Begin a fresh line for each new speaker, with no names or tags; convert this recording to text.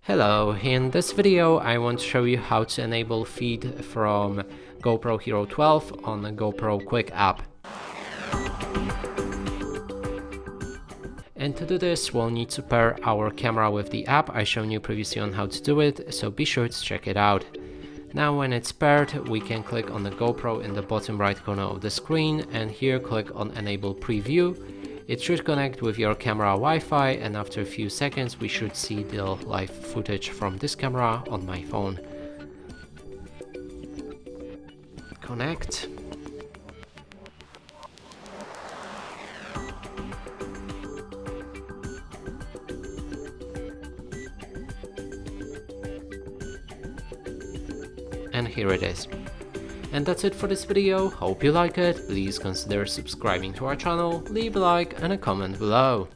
Hello, in this video I want to show you how to enable feed from GoPro Hero 12 on the GoPro Quick app. And to do this, we'll need to pair our camera with the app. I've shown you previously on how to do it, so be sure to check it out. Now when it's paired, we can click on the GoPro in the bottom right corner of the screen, and here click on Enable Preview. It should connect with your camera Wi-Fi, and after a few seconds we should see the live footage from this camera on my phone. Connect. And here it is. And that's it for this video. Hope you like it. Please consider subscribing to our channel, leave a like and a comment below.